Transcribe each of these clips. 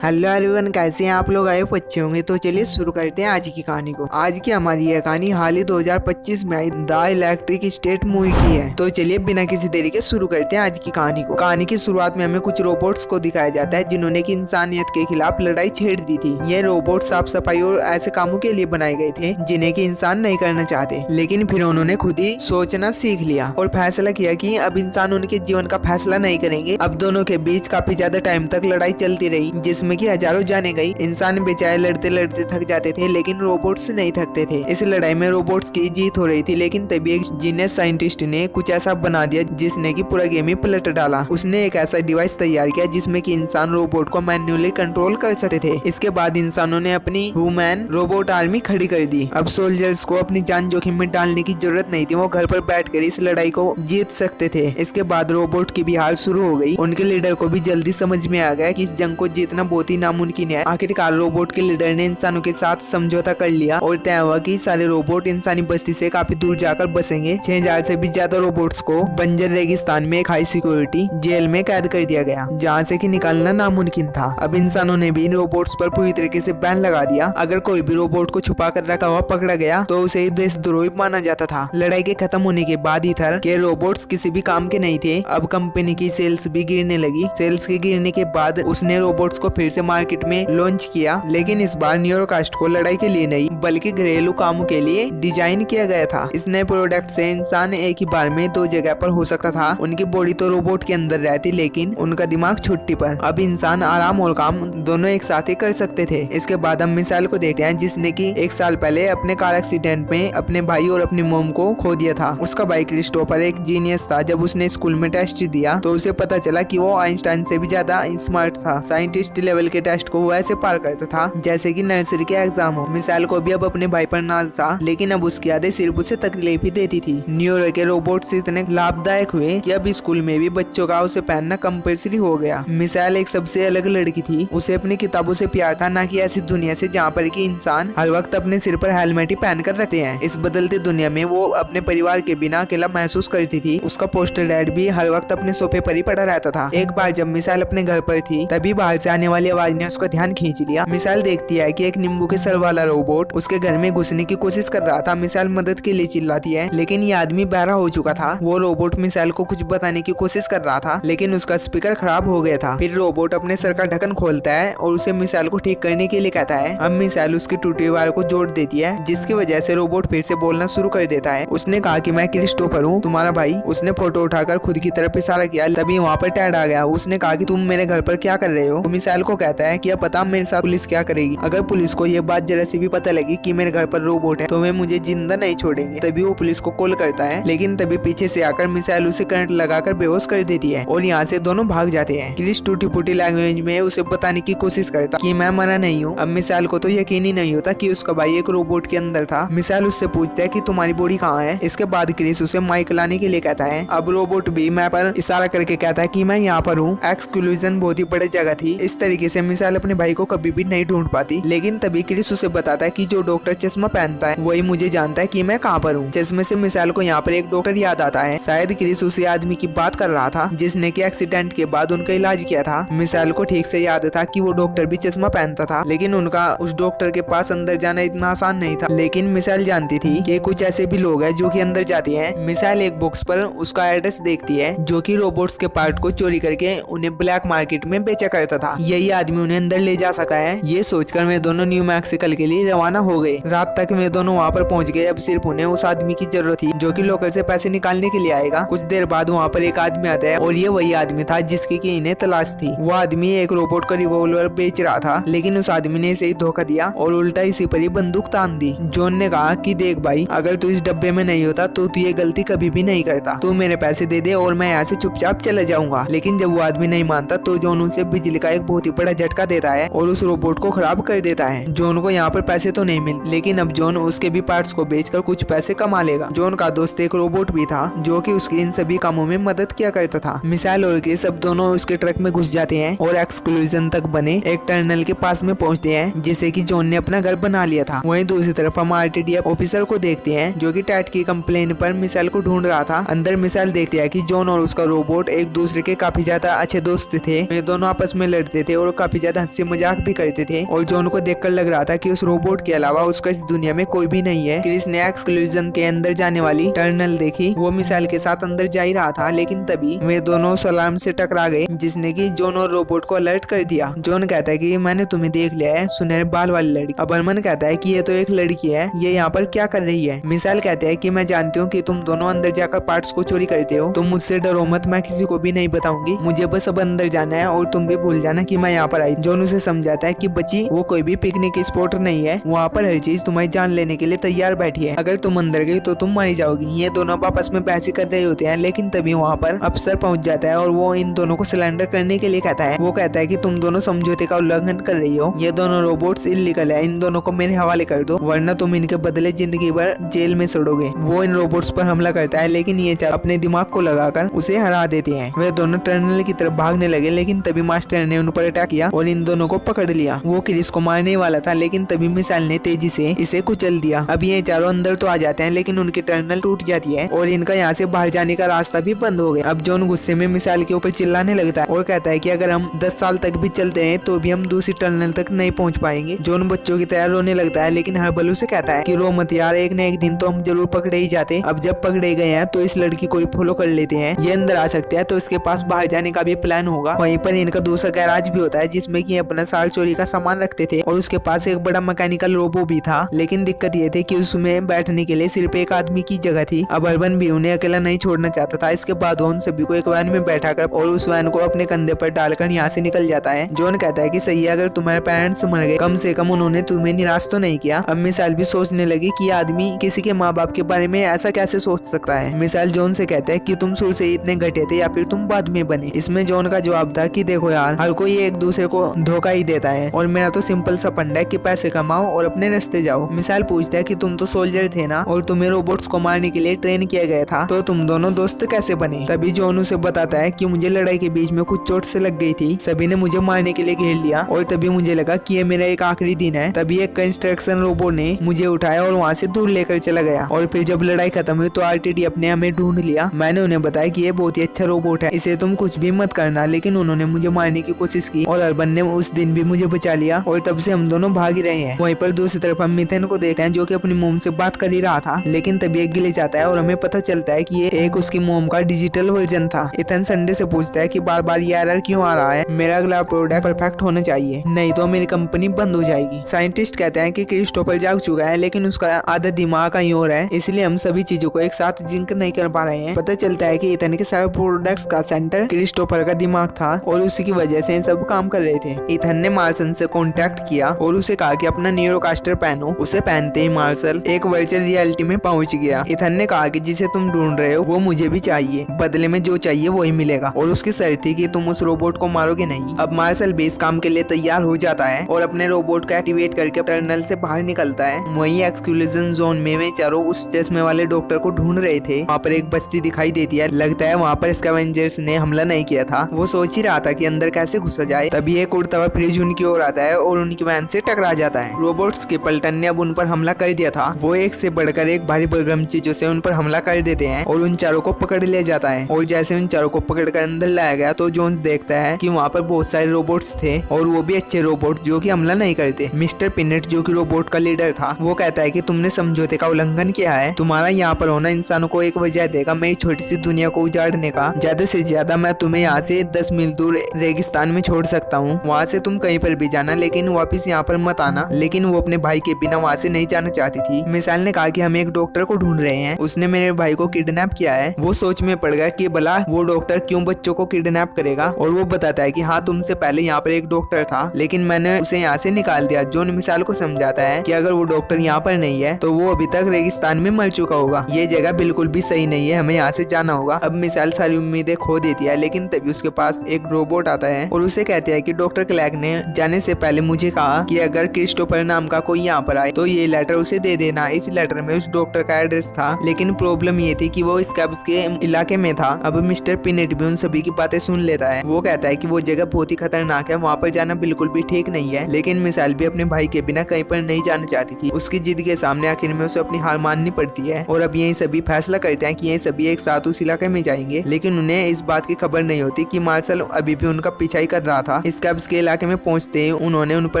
Hello everyone, कैसे हैं आप लोग? आए हो अच्छे होंगे। तो चलिए शुरू करते हैं आज की कहानी को। आज की हमारी यह कहानी हाल ही 2025 में I the electric state movie की है। तो चलिए बिना किसी देरी के शुरू करते हैं आज की कहानी को। कहानी की शुरुआत में हमें कुछ रोबोट्स को दिखाया जाता है जिन्होंने की इंसानियत के खिलाफ लड़ाई छेड़ दी थी। ये रोबोट साफ सफाई और ऐसे कामों के लिए बनाए गए थे जिन्हें की इंसान नहीं करना चाहते, लेकिन फिर उन्होंने खुद ही सोचना सीख लिया और फैसला किया कि अब इंसान उनके जीवन का फैसला नहीं करेंगे। अब दोनों के बीच काफी ज्यादा टाइम तक लड़ाई चलती रही, जिसमें की हजारों जाने गई। इंसान बेचारे लड़ते लड़ते थक जाते थे, लेकिन रोबोट्स नहीं थकते थे। इस लड़ाई में रोबोट्स की जीत हो रही थी, लेकिन तभी एक जीनियस साइंटिस्ट ने कुछ ऐसा बना दिया जिसने की पूरा गेम ही पलट डाला। उसने एक ऐसा डिवाइस तैयार किया जिसमें कि इंसान रोबोट को मैन्युअली कंट्रोल कर सकते थे। इसके बाद इंसानों ने अपनी ह्यूमन रोबोट आर्मी खड़ी कर दी। अब सोल्जर्स को अपनी जान जोखिम में डालने की जरूरत नहीं थी, वो घर पर बैठकर इस लड़ाई को जीत सकते थे। इसके बाद रोबोट की भी हार शुरू हो गई। उनके लीडर को भी जल्दी समझ में आ गया कि इस जंग को जीतना बहुत ही नामुमकिन है। आखिरकार रोबोट के लीडर ने इंसानों के साथ समझौता कर लिया और तय हुआ कि सारे रोबोट इंसानी बस्ती से काफी दूर जाकर बसेंगे। 6000 से भी ज्यादा रोबोट्स को बंजर रेगिस्तान में एक हाई सिक्योरिटी जेल में कैद कर दिया गया, जहाँ से कि निकालना नामुमकिन था। अब इंसानों ने भी रोबोट्स पर पूरी तरीके से बैन लगा दिया। अगर कोई भी रोबोट को छुपा कर रखा हुआ पकड़ा गया तो उसे देशद्रोही माना जाता था। लड़ाई के खत्म होने के बाद ईथर के रोबोट्स किसी भी काम के नहीं थे। अब कंपनी की सेल्स भी गिरने लगी। सेल्स के गिरने के बाद उसने रोबोट्स को फिर से मार्केट में लॉन्च किया, लेकिन इस बार न्यूरोकास्ट को लड़ाई के लिए नहीं बल्कि घरेलू कामों के लिए डिजाइन किया गया था। इस नए प्रोडक्ट से इंसान एक ही बार में दो जगह पर हो सकता था। उनकी बॉडी तो रोबोट के अंदर रहती, लेकिन उनका दिमाग छुट्टी पर। अब इंसान आराम और काम दोनों एक साथ ही कर सकते थे। इसके बाद हम मिसाइल को देखते हैं, जिसने की 1 साल पहले अपने कार एक्सीडेंट में अपने भाई और अपनी मोम को खो दिया था। उसका भाई क्रिस्टोफर एक जीनियस था। जब उसने स्कूल में टेस्ट दिया तो उसे पता चला कि वो आइंस्टाइन से भी ज्यादा स्मार्ट था। साइंटिस्ट लेवल के टेस्ट को वो ऐसे पार करता था जैसे कि नर्सरी के एग्जाम हो। मिसाइल को भी अब अपने भाई पर नाज था, लेकिन अब उसकी आदत सिर्फ उसे तकलीफ ही देती थी। न्यूरो के रोबोट्स इतने लाभदायक हुए कि अब स्कूल में भी बच्चों का उसे पहनना कंपल्सरी हो गया। मिसाइल एक सबसे अलग लड़की थी। उसे अपनी किताबों से प्यार था, ना कि ऐसी दुनिया से जहाँ पर कि इंसान हर वक्त अपने सिर पर हेलमेट ही पहन कर रखते हैं। इस बदलती दुनिया में वो अपने परिवार के बिना अकेला महसूस करती थी। उसका पोस्टर डैड भी हर वक्त अपने सोफे पर ही पड़ा रहता था। एक बार जब मिसाइल अपने घर पर थी, तभी बाहर से आने वाली आवाज ने उसका ध्यान खींच लिया। मिसाइल देखती है कि एक नींबू के सर वाला रोबोट उसके घर में घुसने की कोशिश कर रहा था। मिसाइल मदद के लिए चिल्लाती है, लेकिन ये आदमी बहरा हो चुका था। वो रोबोट मिसाइल को कुछ बताने की कोशिश कर रहा था, लेकिन उसका स्पीकर खराब हो गया था। फिर रोबोट अपने सर का ढक्कन खोलता है और उसे मिसाइल को ठीक करने के लिए कहता है। अब मिसाइल उसकी टूटी वायर को जोड़ देती है, जिसकी वजह से रोबोट फिर से बोलना शुरू कर देता है। उसने कहा कि मैं क्रिस्टोफर हूँ, तुम्हारा भाई। उसने फोटो उठाकर खुद की तरफ इशारा किया। तभी वहाँ पर टैड आ गया। उसने कहा कि तुम मेरे घर पर क्या कर रहे हो? मिसाइल को कहता है कि अब पता मेरे साथ पुलिस क्या करेगी। अगर पुलिस को ये बात जरा सी भी पता लगी कि मेरे घर पर रोबोट है तो वे मुझे जिंदा नहीं छोड़ेंगे। तभी वो पुलिस को कॉल करता है, लेकिन तभी पीछे से आकर मिसाइल उसे करंट लगाकर बेहोश कर देती है और यहाँ से दोनों भाग जाते हैं। क्रिस टूटी फूटी लैंग्वेज में उसे बताने की कोशिश करता कि मैं मना नहीं हूँ। अब मिसाइल को तो यकीन ही नहीं होता कि उसका भाई एक रोबोट के अंदर था। मिसाइल उससे पूछता है कि तुम्हारी बॉडी कहाँ है। इसके बाद क्रिस उसे माइक लाने के लिए कहता है। अब रोबोट भी मैप पर इशारा करके कहता है कि मैं यहाँ पर हूँ। एक्सक्लूजन बहुत ही बड़ी जगह थी। इस तरीके से मिसाइल अपने भाई को कभी भी नहीं ढूंढ पाती, लेकिन तभी क्रिस उसे बताता है कि जो डॉक्टर चश्मा पहनता है वही मुझे जानता है कि मैं कहाँ पर हूँ। चश्मे से मिसाइल को यहाँ पर एक डॉक्टर याद आता है। शायद क्रिस उसी आदमी की बात कर रहा था जिसने कि एक्सीडेंट के बाद उनका इलाज किया था। मिसाइल को ठीक से याद था कि वो डॉक्टर भी चश्मा पहनता था, लेकिन उनका उस डॉक्टर के पास अंदर जाना इतना आसान नहीं था। लेकिन मिसाइल जानती थी कि कुछ ऐसे भी लोग हैं जो कि अंदर जाते हैं। मिसाइल एक बॉक्स पर उसका एड्रेस देखती है, जो कि रोबोट्स के पार्ट को चोरी करके उन्हें ब्लैक मार्केट में बेचा करता था। यही आदमी उन्हें अंदर ले जा सका है। ये सोचकर वे दोनों न्यू मैक्सिकल के लिए रवाना हो गए। रात तक वे दोनों वहाँ पर पहुँच गए। अब सिर्फ उन्हें उस आदमी की जरूरत थी जो कि लॉकर से पैसे निकालने के लिए आएगा। कुछ देर बाद वहाँ पर एक आदमी आता है और ये वही आदमी था जिसकी की इन्हें तलाश थी। वो आदमी एक रोबोट का रिवॉल्वर बेच रहा था, लेकिन उस आदमी ने इसे धोखा दिया और उल्टा इसी पर ही बंदूक तान दी। जॉन ने कहा कि देख भाई, अगर तू इस डब्बे में नहीं होता तो तू ये गलती कभी भी नहीं करता। तू मेरे पैसे दे दे और मैं यहाँ से चुपचाप चला जाऊंगा। लेकिन जब वो आदमी नहीं मानता तो जॉन उसे बिजली का एक बहुत ही बड़ा झटका देता है और उस रोबोट को खराब कर देता है। जॉन को यहाँ पर पैसे तो नहीं मिले, लेकिन अब जॉन उसके भी पार्ट्स को बेचकर कुछ पैसे कमा लेगा। जॉन का दोस्त एक रोबोट भी था जो कि उसके इन सभी कामों में मदद किया करता था। मिसाइल और क्रिस सब दोनों उसके ट्रक में घुस जाते हैं और एक्सक्लूजन तक बने एक टनल के पास में पहुंचते हैं, जिसे कि जॉन ने अपना घर बना लिया था। वहीं दूसरी तरफ हम आरटीडीएफ ऑफिसर को देखते हैं जो कि टैट की कंप्लेन पर मिसाइल को ढूंढ रहा था। अंदर मिसाइल देखते हैं कि जॉन और उसका रोबोट एक दूसरे के काफी ज्यादा अच्छे दोस्त थे। वे दोनों आपस में लड़ते थे और और काफी ज्यादा हंसी मजाक भी करते थे और जॉन को देखकर लग रहा था कि उस रोबोट के अलावा उसका इस दुनिया में कोई भी नहीं है। क्रिस ने एक्सक्लूजन के अंदर जाने वाली टर्नल देखी। वो मिसाइल के साथ अंदर जा ही रहा था, लेकिन तभी वे दोनों सलाम से टकरा गए, जिसने कि जॉन और रोबोट को अलर्ट कर दिया। जॉन कहता है कि मैंने तुम्हें देख लिया है, सुनहरे बाल वाली लड़की। अब अरमान कहता है कि ये तो एक लड़की है, ये यहाँ पर क्या कर रही है। मिसाइल कहते हैं कि मैं जानती हूँ कि तुम दोनों अंदर जाकर पार्ट्स को चोरी करते हो, तुम मुझसे डरो मत, मैं किसी को भी नहीं बताऊंगी, मुझे बस अब अंदर जाना है और तुम भी भूल जाना कि मैं यहाँ पर आई। जॉन उसे समझाता है कि बच्ची, वो कोई भी पिकनिक स्पॉट नहीं है, वहाँ पर हर चीज तुम्हारी जान लेने के लिए तैयार बैठी है, अगर तुम अंदर गई तो तुम मारी जाओगी। ये दोनों आपस में बहस कर रहे होते हैं, लेकिन तभी वहाँ पर अफसर पहुंच जाता है और वो इन दोनों को सिलेंडर करने के लिए कहता है। वो कहता है कि तुम दोनों समझौते का उल्लंघन कर रही हो, ये दोनों रोबोट्स इल्लीगल है, इन दोनों को मेरे हवाले कर दो, वरना तुम इनके बदले जिंदगी भर जेल में सड़ोगे। वो इन रोबोट्स पर हमला करता है, लेकिन ये चार अपने दिमाग को लगाकर उसे हरा देते हैं। वे दोनों टर्मिनल की तरफ भागने लगे, लेकिन तभी मास्टर ने उन पर अटैक किया और इन दोनों को पकड़ लिया। वो क्रिस को मारने वाला था, लेकिन तभी मिसाइल ने तेजी से इसे कुचल दिया। अब ये चारों अंदर तो आ जाते हैं, लेकिन उनकी टर्मिनल टूट जाती है और इनका यहाँ से बाहर जाने का रास्ता भी बंद हो गया। अब जॉन गुस्से में मिसाइल के ऊपर चिल्लाने लगता है और कहता है कि अगर हम 10 साल तक भी चलते रहे तो भी हम दूसरी टर्मिनल तक नहीं पहुंच पाएंगे। जॉन बच्चों की तरह रोने लगता है, लेकिन हरबलू से कहता है कि रो मत यार, एक न एक दिन तो हम जरूर पकड़े ही जाते। अब जब पकड़े गए हैं तो इस लड़की को ही फॉलो कर लेते हैं, ये अंदर आ सकते हैं तो इसके पास बाहर जाने का भी प्लान होगा। वहीं पर इनका दूसरा गैराज भी होता है, जिसमें कि अपना साल चोरी का सामान रखते थे और उसके पास एक बड़ा मैकेनिकल रोबो भी था, लेकिन दिक्कत ये थी कि उसमें बैठने के लिए सिर्फ एक आदमी की जगह थी। अब अर्बन भी उन्हें अकेला नहीं छोड़ना चाहता था। इसके बाद उन सभी को एक वैन में बैठाकर और उस वैन को अपने कंधे पर डालकर यहाँ से निकल जाता है। जॉन कहता है कि सही है, अगर तुम्हारे पेरेंट्स मर गए कम से कम उन्होंने तुम्हें निराश तो नहीं किया। अब मिसाइल भी सोचने लगी कि आदमी किसी के माँ बाप के बारे में ऐसा कैसे सोच सकता है। मिसाइल जॉन से कहता है कि तुम शुरू से इतने घटे थे या फिर तुम बाद में बने। इसमें जॉन का जवाब था कि देखो यार, हर कोई एक दूसरे को धोखा ही देता है और मेरा तो सिंपल सा फंडा है कि पैसे कमाओ और अपने रास्ते जाओ। मिसाइल पूछता है कि तुम तो सोल्जर थे ना और तुम्हें रोबोट्स को मारने के लिए ट्रेन किया गया था, तो तुम दोनों दोस्त कैसे बने। तभी जॉन उसे बताता है कि मुझे लड़ाई के बीच में कुछ चोट से लग गई थी, सभी ने मुझे मारने के लिए घेर लिया और तभी मुझे लगा कि ये मेरा एक आखिरी दिन है। तभी एक कंस्ट्रक्शन रोबोट ने मुझे उठाया और वहाँ से दूर लेकर चला गया और फिर जब लड़ाई खत्म हुई तो आरटीडी अपने हमें ढूंढ लिया। मैंने उन्हें बताया कि ये बहुत ही अच्छा रोबोट है, इसे तुम कुछ भी मत करना, लेकिन उन्होंने मुझे मारने की कोशिश की और अर्बन ने उस दिन भी मुझे बचा लिया और तब से हम दोनों भाग ही रहे हैं। वहीं पर दूसरी तरफ हम मिथेन को देखते हैं, जो कि अपनी मोम से बात कर ही रहा था, लेकिन तभी एक गिले जाता है और हमें पता चलता है कि ये एक उसकी मोम का डिजिटल वर्जन था। इथन संडे से पूछता है कि बार बार ये एरर क्यों आ रहा है, मेरा अगला प्रोडक्ट परफेक्ट होना चाहिए, नहीं तो मेरी कंपनी बंद हो जाएगी। साइंटिस्ट कहते हैं कि क्रिस्टोफर जाग चुका है, लेकिन उसका आधा दिमाग कहीं और है, इसलिए हम सभी चीजों को एक साथ जिंक नहीं कर पा रहे हैं। पता चलता है कि इथन के सारे प्रोडक्ट्स का सेंटर क्रिस्टोफर का दिमाग था और उसी की वजह से सब काम कर रहे थे। इथन ने मार्सल से कांटेक्ट किया और उसे कहा कि अपना न्यूरोकास्टर पहनो। उसे पहनते ही मार्सल एक वर्चुअल रियलिटी में पहुंच गया। इथन ने कहा कि जिसे तुम ढूंढ रहे हो वो मुझे भी चाहिए, बदले में जो चाहिए वही मिलेगा और उसकी शर्त थी कि तुम उस रोबोट को मारोगे नहीं। अब मार्सल भी इस काम के लिए तैयार हो जाता है और अपने रोबोट को एक्टिवेट करके टर्मिनल से बाहर निकलता है। वहीं एक्सक्लूजन जोन में वे चारों उस चश्मे वाले डॉक्टर को ढूंढ रहे थे। वहाँ पर एक बस्ती दिखाई देती है, लगता है वहाँ पर स्कैवेंजर्स ने हमला नहीं किया था। वो सोच ही रहा था कि अंदर कैसे घुसा जाए, तभी एक उड़ता हुआ फ्रिज उनकी ओर आता है और उनकी वैन से टकरा जाता है। रोबोट्स के पलटन ने अब उन पर हमला कर दिया था। वो एक से बढ़कर एक भारी भरकम चीजों से उन पर हमला कर देते हैं और उन चारों को पकड़ लिया जाता है। और जैसे उन चारों को पकड़कर अंदर लाया गया तो जोन्स देखता है कि वहाँ पर बहुत सारे रोबोट्स थे और वो भी अच्छे रोबोट जो कि हमला नहीं करते। मिस्टर पिनेट जो कि रोबोट का लीडर था, वो कहता है कि तुमने समझौते का उल्लंघन किया है, तुम्हारा यहाँ पर होना इंसानों को एक वजह देगा मेरी छोटी सी दुनिया को उजाड़ने का। ज्यादा से ज्यादा मैं तुम्हें यहाँ से 10 मील दूर रेगिस्तान में छोड़ सकता हूँ, वहाँ से तुम कहीं पर भी जाना, लेकिन वापिस यहाँ पर मत आना। लेकिन वो अपने भाई के बिना वहाँ से नहीं जाना चाहती थी। मिसाइल ने कहा कि हम एक डॉक्टर को ढूंढ रहे हैं, उसने मेरे भाई को किडनैप किया है। वो सोच में पड़ गया कि भला वो डॉक्टर क्यों बच्चों को किडनैप करेगा और वो बताता है कि हाँ, तुमसे पहले यहाँ पर एक डॉक्टर था, लेकिन मैंने उसे यहाँ से निकाल दिया। जॉन मिसाइल को समझाता है कि अगर वो डॉक्टर यहाँ पर नहीं है तो वो अभी तक रेगिस्तान में मर चुका होगा, ये जगह बिल्कुल भी सही नहीं है, हमें यहाँ से जाना होगा। अब मिसाइल सारी उम्मीदें खो देती है, लेकिन तभी उसके पास एक रोबोट आता है और उसे कहते हैं कि डॉक्टर क्लैग ने जाने से पहले मुझे कहा कि अगर क्रिस्टोफर नाम का कोई यहाँ पर आए तो ये लेटर उसे दे देना। इस लेटर में उस डॉक्टर का एड्रेस था, लेकिन प्रॉब्लम ये थी कि वो स्कैब्स के इलाके में था। अब मिस्टर पिनेट भी उन सभी की बातें सुन लेता है। वो कहता है कि वो जगह बहुत ही खतरनाक है, वहाँ पर जाना बिल्कुल भी ठीक नहीं है, लेकिन मिसाइल भी अपने भाई के बिना कहीं पर नहीं जाना चाहती थी। उसकी जिद के सामने आखिर में उसे अपनी हार माननी पड़ती है और अब यही सभी फैसला करते हैं कि ये सभी एक साथ उस इलाके में जाएंगे, लेकिन उन्हें इस बात की खबर नहीं होती कि मार्शल अभी भी उनका पीछा ही कर रहा था। था। स्कैब्स के इलाके में पहुंचते ही उन्होंने उन पर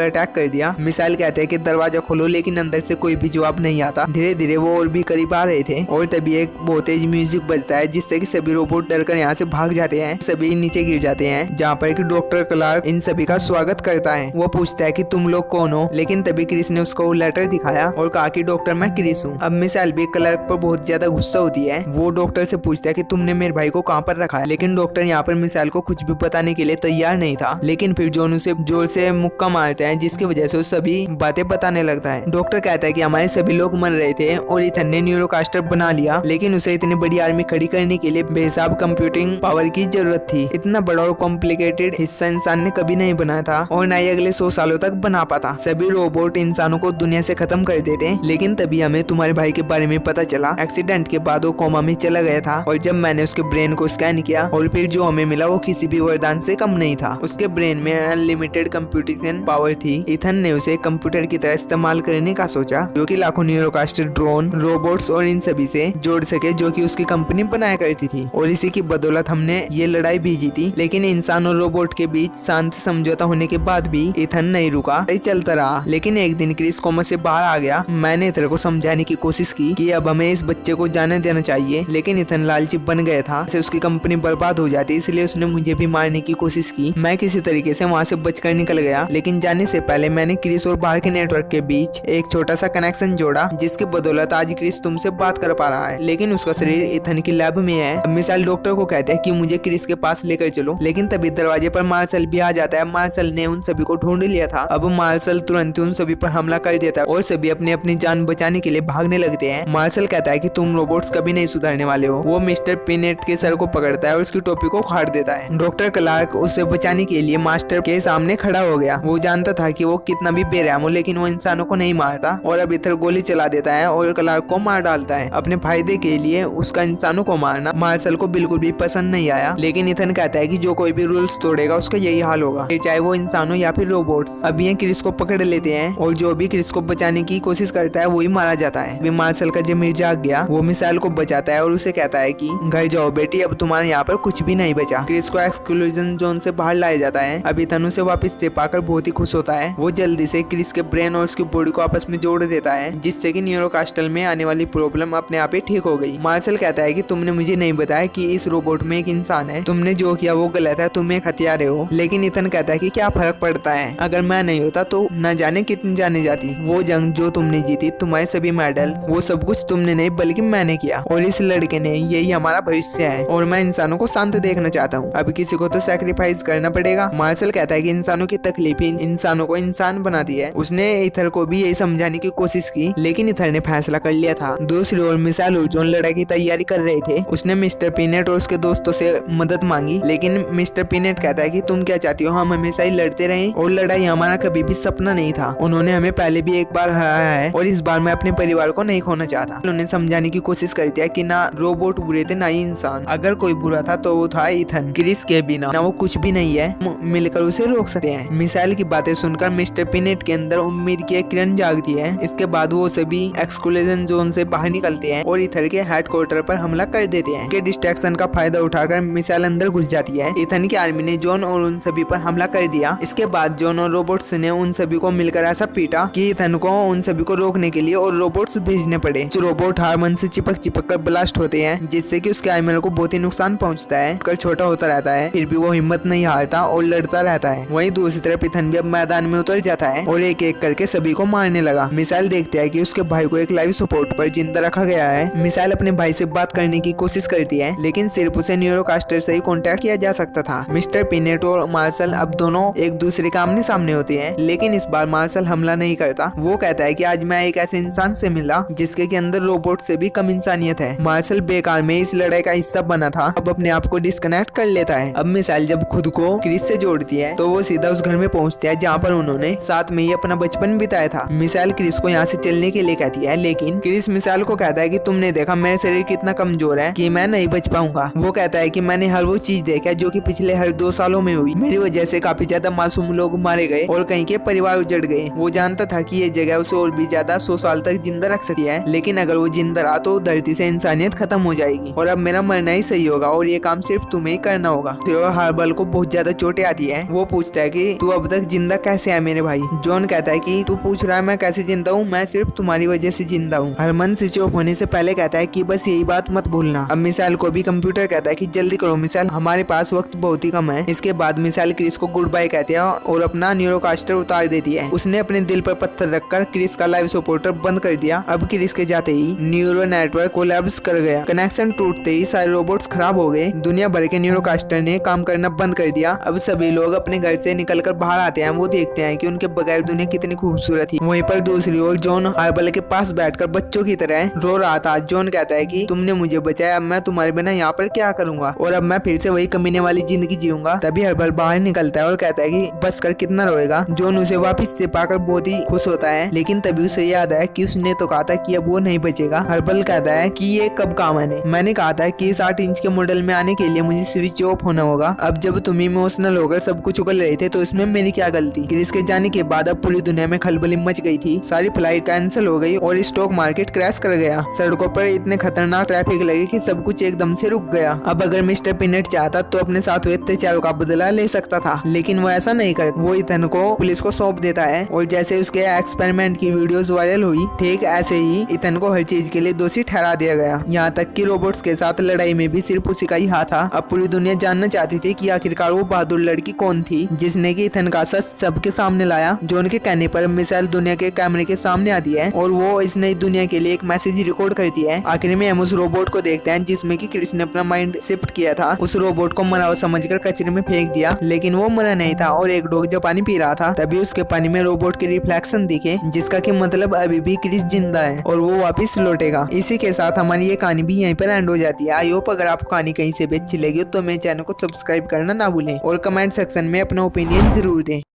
अटैक कर दिया। मिसाइल कहते हैं कि दरवाजा खोलो, लेकिन अंदर से कोई भी जवाब नहीं आता। धीरे धीरे वो और भी करीब आ रहे थे और तभी एक बहुत तेज म्यूजिक बजता है, जिससे कि सभी रोबोट डरकर यहाँ से भाग जाते हैं। सभी नीचे गिर जाते हैं, जहाँ पर कि डॉक्टर क्लार्क इन सभी का स्वागत करता है। वो पूछता है कि तुम लोग कौन हो, लेकिन तभी क्रिस ने उसको लेटर दिखाया और कहा कि डॉक्टर मैं क्रिस हूँ। अब मिसाइल भी क्लार्क पर बहुत ज्यादा गुस्सा होती है। वो डॉक्टर से पूछता है कि तुमने मेरे भाई को कहाँ पर रखा है, लेकिन डॉक्टर यहाँ पर मिसाइल को कुछ भी बताने के लिए तैयार नहीं था। लेकिन फिर जॉन उसे जोर से मुक्का मारता है, जिसकी वजह से वो सभी बातें बताने लगता है। डॉक्टर कहता है कि हमारे सभी लोग मर रहे थे और इथन ने न्यूरोकास्टर बना लिया, लेकिन उसे इतनी बड़ी आर्मी खड़ी करने के लिए बेहिसाब कंप्यूटिंग पावर की जरूरत थी। इतना बड़ा और कॉम्प्लिकेटेड हिस्सा इंसान ने कभी नहीं बनाया था और न ही अगले 100 सालों तक बना पाता। सभी रोबोट इंसानों को दुनिया से खत्म कर देते, लेकिन तभी हमें तुम्हारे भाई के बारे में पता चला। एक्सीडेंट के बाद वो कोमा में चला गया था और जब मैंने उसके ब्रेन को स्कैन किया और फिर जो हमें मिला वो किसी भी वरदान से कम नहीं था। उसके ब्रेन में अनलिमिटेड कंप्यूटेशन पावर थी। इथन ने उसे कंप्यूटर की तरह इस्तेमाल करने का सोचा, जो कि लाखों न्यूरोकास्टर, ड्रोन, रोबोट्स और इन सभी से जोड़ सके, जो कि उसकी कंपनी बनाया करती थी। और इसी की बदौलत हमने ये लड़ाई भी जीती। लेकिन इंसान और रोबोट के बीच शांत समझौता होने के बाद भी इथन नहीं रुका, चलता रहा। लेकिन एक दिन क्रिस कोमा से बाहर आ गया। मैंने इथन को समझाने की कोशिश की कि अब हमें इस बच्चे को जाने देना चाहिए, लेकिन इथन लालची बन गया था। उसकी कंपनी बर्बाद हो जाती, इसलिए उसने मुझे भी मारने की कोशिश की। मैं किसी तरीके से वहाँ से बचकर निकल गया, लेकिन जाने से पहले मैंने क्रिस और बाहर के नेटवर्क के बीच एक छोटा सा कनेक्शन जोड़ा, जिसकी बदौलत आज क्रिस तुमसे बात कर पा रहा है। लेकिन उसका शरीर इथन की लैब में है। मिसाइल डॉक्टर को कहते हैं कि मुझे क्रिस के पास लेकर चलो, लेकिन तभी दरवाजे पर मार्शल भी आ जाता है। मार्शल ने उन सभी को ढूंढ लिया था। अब मार्शल तुरंत उन सभी पर हमला कर देता है और सभी अपनी अपनी जान बचाने के लिए भागने लगते हैं। मार्शल कहता है कि तुम रोबोट्स कभी नहीं सुधरने वाले हो। वो मिस्टर पीनेट के सर को पकड़ता है और उसकी टोपी को उखाड़ देता है। डॉक्टर क्लार्क उसे बचाने के लिए मास्टर के सामने खड़ा हो गया। वो जानता था कि वो कितना भी बेरहम हो, लेकिन वो इंसानों को नहीं मारता और अब इधर गोली चला देता है और क्लार्क को मार डालता है अपने फायदे के लिए। उसका इंसानों को मारना मार्शल को बिल्कुल भी पसंद नहीं आया, लेकिन इथन कहता है कि जो कोई भी रूल्स तोड़ेगा उसका यही हाल होगा, चाहे वो इंसानों या फिर रोबोट्स। अब ये क्रिस को पकड़ लेते हैं और जो भी क्रिस को बचाने की कोशिश करता है वही मारा जाता है। भी मार्शल का जमीर जाग गया। वो मिसाइल को बचाता है और उसे कहता है कि घर जाओ बेटी, अब तुम्हारे यहाँ पर कुछ भी नहीं बचा। क्रिस को एक्सक्लूजन जोन से बाहर लाया जाता है। अभी तनु से वापस से पाकर बहुत ही खुश होता है। वो जल्दी से क्रिस के ब्रेन और उसकी बॉडी को आपस में जोड़ देता है, जिससे कि न्यूरोकास्टल में आने वाली प्रॉब्लम अपने आप ही ठीक हो गई। मार्शल कहता है कि तुमने मुझे नहीं बताया कि इस रोबोट में एक इंसान है। तुमने जो किया वो गलत है, तुम एक हथियारे हो। लेकिन इथन कहता है कि क्या फर्क पड़ता है, अगर मैं नहीं होता तो न जाने कितनी जाने जाती। वो जंग जो तुमने जीती, तुम्हारे सभी मेडल्स, वो सब कुछ तुमने नहीं बल्कि मैंने किया और इस लड़के ने, यही हमारा भविष्य है और मैं इंसानों को शांत देखना चाहता हूँ। अब किसी को तो सैक्रिफाइस करना पड़ेगा। मार्शल कहता है कि इंसानों की तकलीफ इंसानों को इंसान बनाती है। उसने इथर को भी यही समझाने की कोशिश की, लेकिन इथर ने फैसला कर लिया था। दूसरी ओर मिसाइल और जॉन लड़ाई की तैयारी कर रहे थे। उसने मिस्टर पीनेट और उसके दोस्तों से मदद मांगी, लेकिन मिस्टर पीनेट कहता है कि तुम क्या चाहती हो, हम हमेशा ही लड़ते रहे और लड़ाई हमारा कभी भी सपना नहीं था। उन्होंने हमें पहले भी एक बार हराया है और इस बार मैं अपने परिवार को नहीं खोना चाहता। उन्होंने समझाने की कोशिश करती है कि ना रोबोट बुरे थे ना ही इंसान। अगर कोई बुरा था तो वो था इथन। क्रिस के बिना ना वो कुछ भी नहीं है, मिलकर उसे रोक सकते हैं। मिसाइल की बातें सुनकर मिस्टर पीनेट के अंदर उम्मीद की एक किरण जागती है। इसके बाद वो सभी एक्सक्लूजन जोन से बाहर निकलते हैं और इथर के हेडक्वार्टर पर हमला कर देते हैं। के डिस्ट्रैक्शन का फायदा उठाकर मिसाइल अंदर घुस जाती है। इथन की आर्मी ने जॉन और उन सभी पर हमला कर दिया। इसके बाद जॉन और रोबोट्स ने उन सभी को मिलकर ऐसा पीटा कि इथन को उन सभी को रोकने के लिए और रोबोट्स भेजने पड़े। जो रोबोट हार्मन से चिपक कर ब्लास्ट होते हैं, जिससे कि उसके आर्मर को बहुत ही नुकसान पहुंचता है। कल छोटा होता रहता है, फिर भी वो हिम्मत नहीं हारता और लड़ता रहता है। वहीं दूसरी तरफ इथन भी अब मैदान में उतर जाता है और एक एक करके सभी को मारने लगा। मिसाइल देखते है कि उसके भाई को एक लाइव सपोर्ट पर जिंदा रखा गया है। मिसाइल अपने भाई से बात करने की कोशिश करती है, लेकिन सिर्फ उसे न्यूरोकास्टर से ही कॉन्टेक्ट किया जा सकता था। मिस्टर पीनेट और मार्शल अब दोनों एक दूसरे के आमने सामने होते हैं, लेकिन इस बार मार्शल हमला नहीं करता। वो कहता है कि आज मैं एक ऐसे इंसान से मिला जिसके के अंदर रोबोट से भी कम इंसानियत है। मार्शल बेकार में इस लड़ाई का हिस्सा बना था, अब अपने आप को डिस्कनेक्ट कर लेता है। अब मिसाइल जब खुद को क्रिस से जोड़ती है तो वो सीधा उस घर में पहुंचती है जहाँ पर उन्होंने साथ में ही अपना बचपन बिताया था। मिसाइल क्रिस को यहाँ से चलने के लिए कहती है, लेकिन क्रिस मिसाइल को कहता है कि तुमने देखा मेरे शरीर कितना कमजोर है कि मैं नहीं बच पाऊंगा। वो कहता है कि मैंने हर वो चीज देखा जो कि पिछले हर 2 सालों में हुई। मेरी वजह से काफी ज्यादा मासूम लोग मारे गए और कहीं के परिवार उजड़ गए। वो जानता था कि ये जगह उसे और भी ज्यादा 100 साल तक जिंदा रख सकती है, लेकिन अगर वो जिंदा रहा तो धरती से इंसानियत खत्म हो जाएगी और अब मेरा मरना ही सही होगा और ये काम सिर्फ तुम्हें ही करना होगा। हार्बल को बहुत ज्यादा चोटें आती है। वो पूछता है कि तू अब तक जिंदा कैसे है मेरे भाई। जॉन कहता है कि तू पूछ रहा है मैं कैसे जिंदा हूँ, मैं सिर्फ तुम्हारी वजह से जिंदा हूँ। हरमन स्विच ऑफ होने से पहले कहता है कि बस यही बात मत भूलना। अब मिसाइल को भी कंप्यूटर कहता है कि जल्दी करो मिसाइल, हमारे पास वक्त बहुत ही कम है। इसके बाद मिसाइल क्रिस को गुड बाय कहती है और अपना न्यूरोकास्टर उतार देती है। उसने अपने दिल पर पत्थर रखकर क्रिस का लाइव सपोर्टर बंद कर दिया। अब क्रिस के जाते ही न्यूरो नेटवर्क कोलैप्स कर गया। कनेक्शन टूटते ही सारे रोबोट्स खराब हो गए। दुनिया भर के न्यूरोकास्टर ने काम करना बंद कर दिया। अब सभी लोग अपने घर से निकलकर बाहर आते हैं। वो देखते हैं कि उनके बगैर दुनिया कितनी खूबसूरत थी। वहीं पर दूसरी ओर जॉन हार्बल के पास बैठकर बच्चों की तरह रो रहा था। जॉन कहता है कि तुमने मुझे बचाया, अब मैं तुम्हारे बिना यहाँ पर क्या करूंगा और अब मैं फिर से वही कमीने वाली जिंदगी जीऊंगा। तभी हर्बल बाहर निकलता है और कहता है कि बस कर, कितना रोएगा। जॉन उसे वापस से पाकर बहुत ही खुश होता है, लेकिन तभी उसे याद है कि उसने तो कहा था कि अब वो नहीं बचेगा। हर्बल कहता है कि ये कब कहा मैंने कहा था कि इस 8 इंच के मॉडल में आने के लिए मुझे स्विच ऑफ होना होगा। अब जब तुम इमोशनल होकर सब कुछ उगल रहे थे तो इसमें मेरी क्या गलती। क्रिस के जाने के बाद अब पूरी दुनिया में खलबली मच गई थी। सारी फ्लाइट कैंसिल हो गई और स्टॉक मार्केट क्रैश कर गया। सड़कों पर इतने खतरनाक ट्रैफिक लगे कि सब कुछ एकदम से रुक गया। अब अगर मिस्टर पीनट चाहता तो अपने साथ हुए अत्याचारों का बदला ले सकता था, लेकिन वो ऐसा नहीं करता। वो इथन को पुलिस को सौंप देता है और जैसे उसके एक्सपेरिमेंट की वीडियोस वायरल हुई, ठीक ऐसे ही इथन को हर चीज के लिए दोषी ठहरा दिया गया। यहाँ तक कि रोबोट्स के साथ लड़ाई में भी सिर्फ उसी का ही हाथ था। अब पूरी दुनिया जानना चाहती थी कि आखिरकार वो बहादुर लड़की कौन थी जिसने कि इथन का सच सबके सामने लाया। जॉन के कहने पर मिसाइल दुनिया के कैमरे के सामने आती है और वो इस नई दुनिया के लिए एक मैसेज रिकॉर्ड करती है। आखिर में हम उस रोबोट को देखते हैं जिसमें कि क्रिस ने अपना माइंड शिफ्ट किया था। उस रोबोट को मरा हुआ समझकर कचरे में फेंक दिया, लेकिन वो मरा नहीं था और एक डॉग जब पानी पी रहा था तभी उसके पानी में रोबोट के रिफ्लेक्शन दिखे, जिसका कि मतलब अभी भी क्रिस जिंदा है और वो वापस लौटेगा। इसी के साथ हमारी ये कहानी भी यहीं पर एंड हो जाती है। आई होप अगर आपको कहानी कहीं से भी अच्छी लगी तो मेरे चैनल को सब्सक्राइब करना ना भूलें और कमेंट सेक्शन में अपना ओपिनियन जरूर दें।